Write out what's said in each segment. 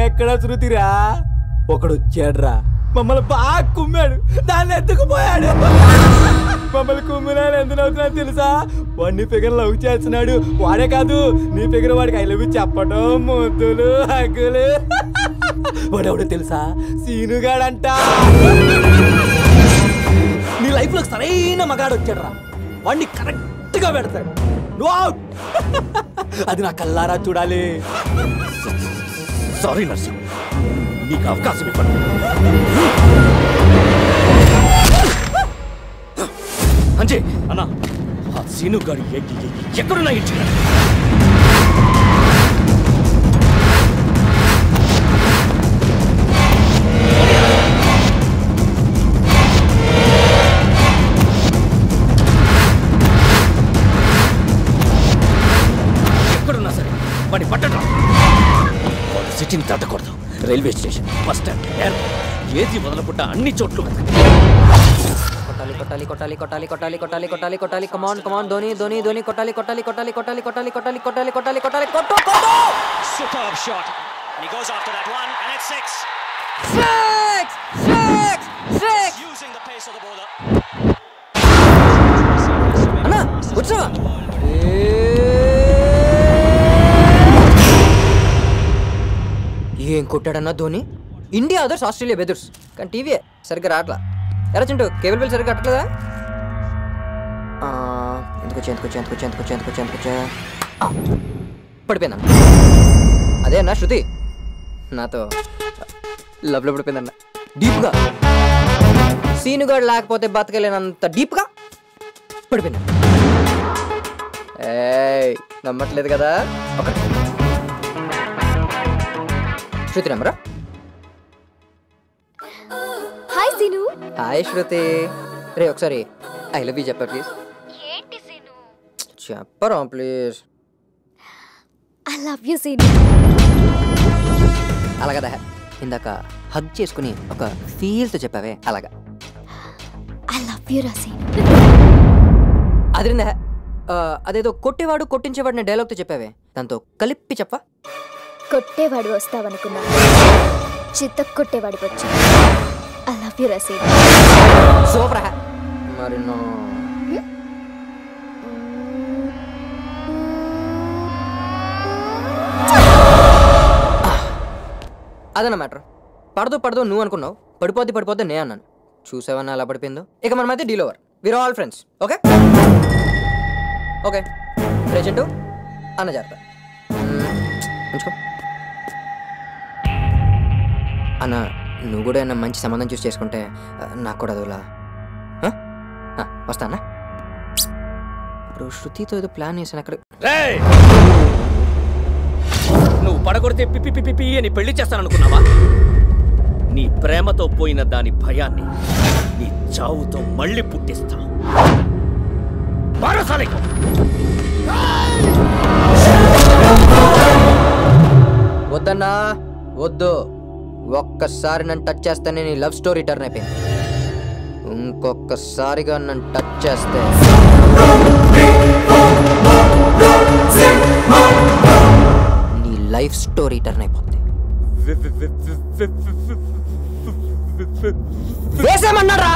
ఎక్కడ శృతిరా ఒకడు వచ్చాడ్రా మమ్మల్ని బాగా కుమ్మాడు దాన్ని ఎత్తుకుపోయాడు మమ్మల్ని కుమ్మినాడు ఎంత నవ్వుతున్నాడు తెలుసా వాడిని ఫిగర్ లవ్ చేస్తున్నాడు వాడే కాదు నీ ఫిగర్ వాడికి ఐ లవ్ చెప్పడం ముద్దులు హగ్గులు వాడెవడో తెలుసా సీనుగాడంట నీ లైఫ్ లో సరైన మగాడు వచ్చాడు రా వాడిని కరెక్ట్ గా పెడతాడు అది నా కల్లారా చూడాలి సారీ నర్సింగ్ నీకు అవకాశం ఇవ్వండి అంజే అన్నా ఆ సీను గారు ఎక్కడున్నా ఇచ్చి ఎక్కడున్నా సరే వాడిని పట్టడం సిటీని దాటకూడదు railway station bus stand airport ఏది వదలకుండా అన్ని చోట్ల కొట్టాలి కొట్టాలి కొట్టాలి కొట్టాలి కొట్టాలి కొట్టాలి కొట్టాలి కొట్టాలి కమాన్ కమాన్ ధోని ధోని ధోని కొట్టాలి కొట్టాలి కొట్టాలి కొట్టాలి కొట్టాలి కొట్టాలి కొట్టాలి కొట్టాలి కొట్టాలి కొట్టు కొట్టు Superb shot. And he goes after that one and it's six. Six. Using the pace of the bowler. అన్నా వచ్చావా ఏం కొట్టాడన్నా ధోని ఇండియా అదర్స్ ఆస్ట్రేలియా బెదర్స్ కానీ టీవీ సరిగ్గా రావట్లా ఎలా చింటూ కేబుల్ బిల్ సరిగ్గా కట్టలేదా ఎందుకొచ్చా పడిపోయిందా అదే అన్న శృతి నాతో లవ్లో పడిపోయిందన్న డీప్గా సీనుగాడు లేకపోతే బతకలేనంత డీప్గా పడిపోయింది నమ్మట్లేదు కదా ఒక శృతి నమ్మరా హాయ్ సీను హాయ్ శృతి రే ఒకసారి ఐ లవ్ యూ చెప్పా ప్లీజ్ ఏంటి సీను చెప్పరా please I love you Seenu అలాగదా ఇందాక హగ్ చేసుకుని ఒక ఫీల్తో చెప్పావే అలాగా ఐ లవ్ యూ రా సీను అదిరిందా అదేదో కొట్టేవాడు కొట్టించేవాడిని డైలాగ్తో చెప్పావే దాంతో కలిపి చెప్పా కొట్టేవాడు వస్తావనుకున్నా చిత్త కొట్టేవాడి వచ్చా ఐ లవ్ యూ రా సీను సూపర్ మరి అదన్న మ్యాటర్ పడదు నువ్వు అనుకున్నావు పడిపోద్ది నేను అన్నాను చూసావన్నా అలా పడిపోయిందో ఇక మన మధ్య deal over we are all friends okay okay present అన్న జాగ్రత్త ఉంచుకో అన్న నువ్వు కూడా ఏమన్నా మంచి సంబంధం చూసి చేసుకుంటే నాకు కూడా అదోలా వస్తా అన్న ఇప్పుడు శృతితో ఏదో ప్లాన్ చేశాను అక్కడ నువ్వు పడగొడితే పిపి అని పెళ్లి చేస్తాననుకున్నావా నీ ప్రేమతో పోయిన దాని భయాన్ని నీ చావుతో మళ్ళీ పుట్టిస్తా వద్దన్నా వద్దు ఒక్కసారి నన్ను టచ్ చేస్తేనే నీ లవ్ స్టోరీ టర్న్ అయిపోయింది ఇంకొకసారిగా నన్ను టచ్ చేస్తే నీ లైఫ్ స్టోరీ టర్న్ అయిపోతుంది వేసేమన్నారా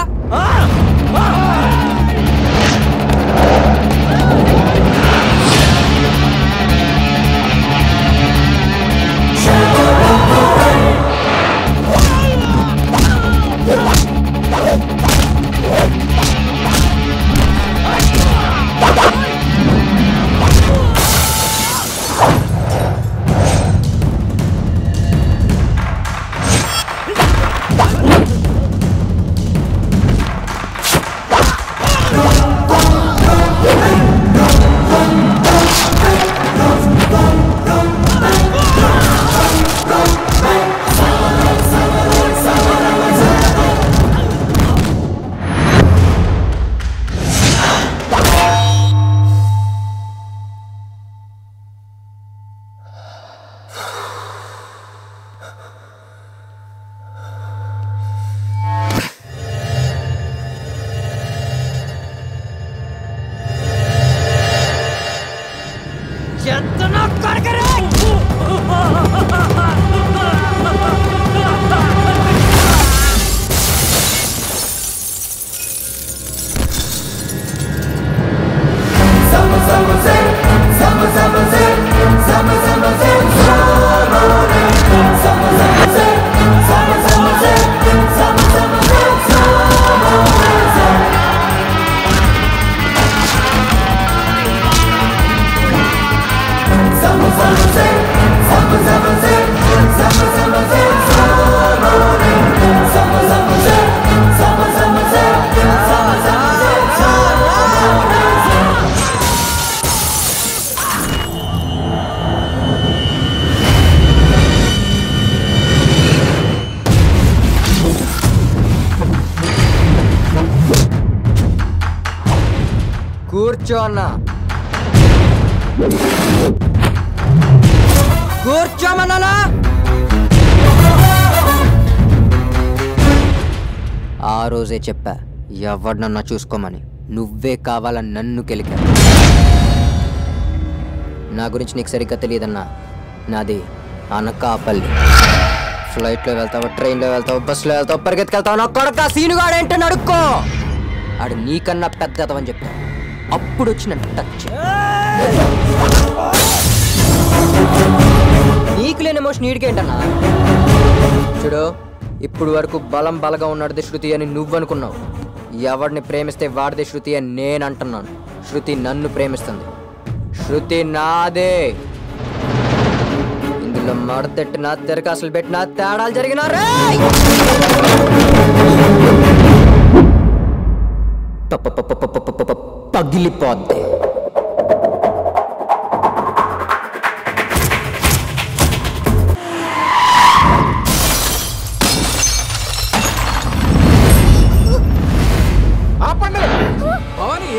కూర్చో అన్నా. కూర్చోమన్నానా? ఆ రోజే చెప్పా ఎవరినన్నా చూసుకోమని. నువ్వే కావాలని నన్ను కెలికా. నా గురించి నీకు సరిగ్గా తెలియదన్నా. నాది అనకాపల్లి. ఫ్లైట్లో వెళ్తావా, ట్రైన్లో వెళ్తావా, బస్సులో వెళ్తావా, పరిగెత్తుకెళ్తావా, నా కొడక సీనుగాడేంటో అడుక్కో. ఆడు నీకన్నా పెద్దదవని చెప్పా. అప్పుడు వచ్చి నన్ను టచ్. నీకు లేని ఎమోషన్ నీడికేంటన్నా? చూడు, ఇప్పుడు వరకు బలం బలగా ఉన్నాడుది శృతి అని నువ్వనుకున్నావు. ఎవరిని ప్రేమిస్తే వాడిదే శృతి అని నేను అంటున్నాను. శృతి నన్ను ప్రేమిస్తుంది. శృతి నాదే. ఇందులో మడతెట్టినా తెరకాసులు పెట్టినా తేడాలు జరిగినా పగిలిపోద్ది.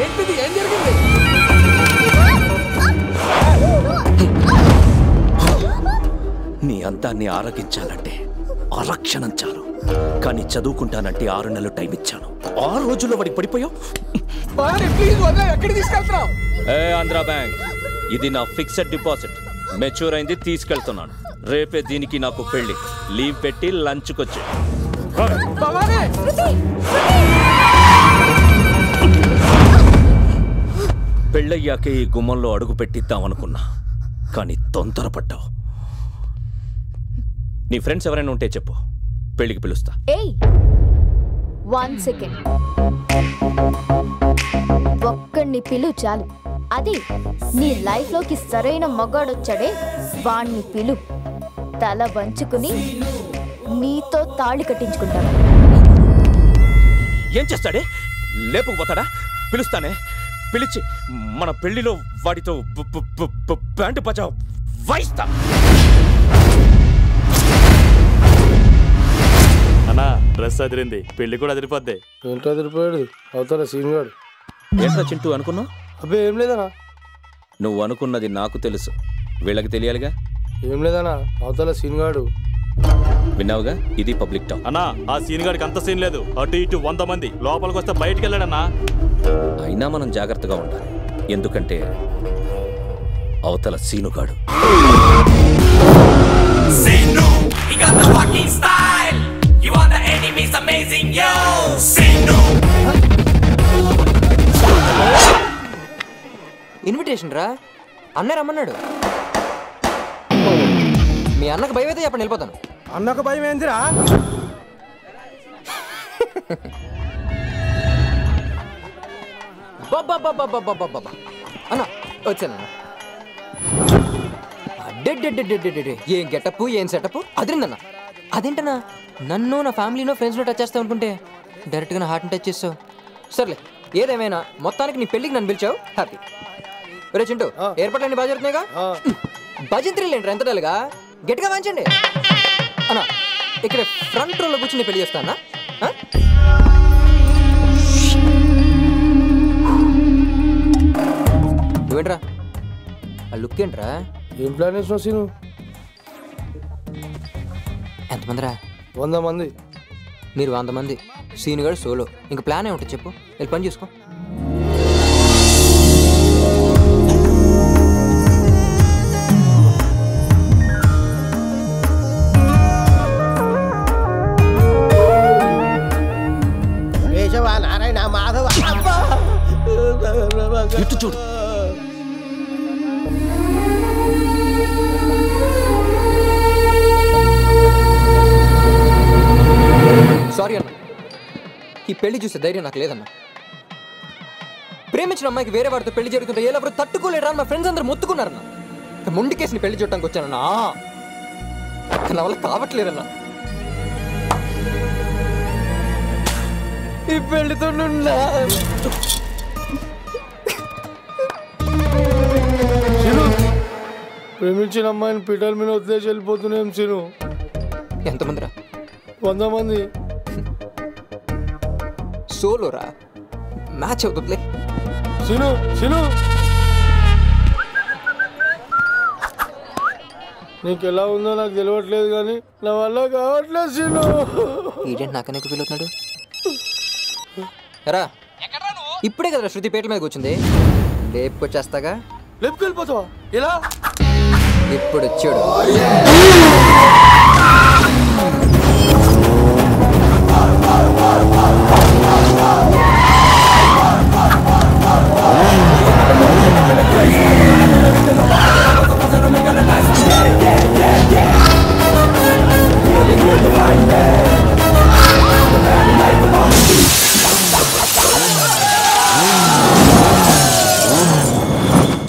ఏంటిది? ఏం జరిగింది? నీ అందాన్ని ఆరగించాలంటే ఆరక్షణం చాలు, కానీ చదువుకుంటానంటే 6 నెలలు టైం ఇచ్చాను. 6 రోజుల్లో వాడికి పడిపోయావు. ఎక్కడికి తీసుకెళ్తున్నావు? ఆంధ్రా బ్యాంక్, ఇది నా ఫిక్స్డ్ డిపాజిట్. మెచ్యూర్ అయింది, తీసుకెళ్తున్నాను. రేపే దీనికి నాకు పెళ్లి. లీవ్ పెట్టి లంచ్కొచ్చి. పెళ్ళయ్యాకే ఈ గుమ్మంలో అడుగు పెట్టిద్దామనుకున్నా, కానీ తొందరపడ్డావు. నీ ఫ్రెండ్స్ ఎవరైనా ఉంటే చెప్పు, పెళ్లికి పిలుస్తా. ఏయ్ 1 సెకండ్, ఒక్కడిని పిలు చాలు. అది నీ లైఫ్ లోకి సరైన మగాడొచ్చాడే, వాణ్ణి పిలు. తల వంచుకుని నీతో తాళి కట్టించుకుంటాను. ఏం చేస్తాడే? లేపుకుపోతాడా? పిలుస్తానే. పిలిచి మన పెళ్లిలో వాడితో బ్యాండ్ బజా వాయిస్తా. అన్నా, డ్రెస్ అదిరింది, పెళ్లి కూడా అదిరిపోద్ది. ఏంటో అదిరిపోయాడు అవుతారా సీన్ గాడు? ఏంట్రా చింటూ అనుకున్నావు? అబ్బే ఏం లేదనా. నువ్వు అనుకున్నది నాకు తెలుసు, వీళ్ళకి తెలియాలిగా. ఏం లేదనా, అవతల సీన్ గాడు. విన్నావుగా, ఇది పబ్లిక్ టాక్. అన్నా, ఆ సీన్ గాడికి అంత సీన్ లేదు. అటు ఇటు 100 మంది, లోపలికి వస్తే బయటికి వెళ్ళాడన్నా. అయినా మనం జాగ్రత్తగా ఉండాలి, ఎందుకంటే అవతల సీనుగాడు. ఇన్విటేషన్ రా, అన్న రమ్మన్నాడు. మీ అన్నకు భయం అయితే చెప్పండి, వెళ్ళిపోతాను. అన్నకు భయం ఏందిరా? అన్న వచ్చాను. ఏం గెటప్, ఏం సెటప్, అదిరిందన్న. అదేంటన్నా, నన్ను నా ఫ్యామిలీనో ఫ్రెండ్స్నో టచ్ చేస్తావు అనుకుంటే డైరెక్ట్గా నా హార్ట్ని టచ్ చేస్తావు. సర్లే, ఏదేమైనా మొత్తానికి నీ పెళ్ళికి నన్ను పిలిచావు, హ్యాపీ. ఒరే చింటూ, ఏర్పాట్లన్నీ బాగా జరుగుతున్నాయిగా? భజంత్రీలు ఏంట్రా ఎంత డల్గా? గట్టిగా వాంచండి అన్నా. ఇక్కడ ఫ్రంట్ రోలో కూర్చుని పెళ్లి చేస్తానా? నువ్వేంట్రా ఆ లుక్ ఏంట్రా? ఏం ప్లాన్ వేసినావు సీను? ఎంతమందిరా? 100 మంది. మీరు 100 మంది, సీను గారు సోలో. ఇంక ప్లాన్ ఏమిటో చెప్పు, వెళ్ళి పని చూసుకో. నారాయణ మాధవ ఇటు చూడు. సారీ అన్న, ఈ పెళ్లి చూసే ధైర్యం నాకు లేదన్న. ప్రేమించిన అమ్మాయికి వేరే వాడితో పెళ్లి జరుగుతుంటే ఎవరు తట్టుకోలేరా? మా ఫ్రెండ్స్ అందరూ మొత్తుకున్నారన్న. మొండి కేసుని పెళ్లి చూడటానికి వచ్చానన్నా, నా వల్ల కావట్లేదన్నా. ఈ పెళ్లితో ప్రేమించిన అమ్మాయిని పిటల్ మీద వదిలేసి వెళ్ళిపోతున్నాం సీను. ఎంతమందిరా? 100 మంది. సోలోరా, మ్యాచ్ అవుతుందిలే. శీను శీను నీకు ఎలా ఉందో నాకు తెలియట్లేదు కానీ నా వల్ల కావట్లేదు శీను. ఈడేంటి నాకనే ఫీల్ అవుతున్నాడు. రా ఇప్పుడే కదా శృతి పేట్ల మీద కూర్చుంది, లేపుకొచ్చేస్తాగా. లేపుకెళ్ళిపోతావా? ఎలా? ఇప్పుడు వచ్చాడు.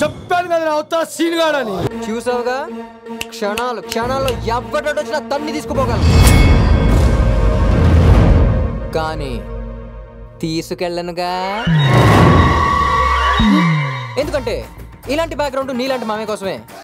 చెప్పాను కదా అవుతా సీన్ గాడని. చూసావుగా, క్షణాల్లో ఎవ్వడో వచ్చినా తన్ని తీసుకుపోగలను, కానీ తీసుకెళ్ళనుగా. ఎందుకంటే ఇలాంటి బ్యాక్గ్రౌండ్ నీలాంటి మామే కోసమే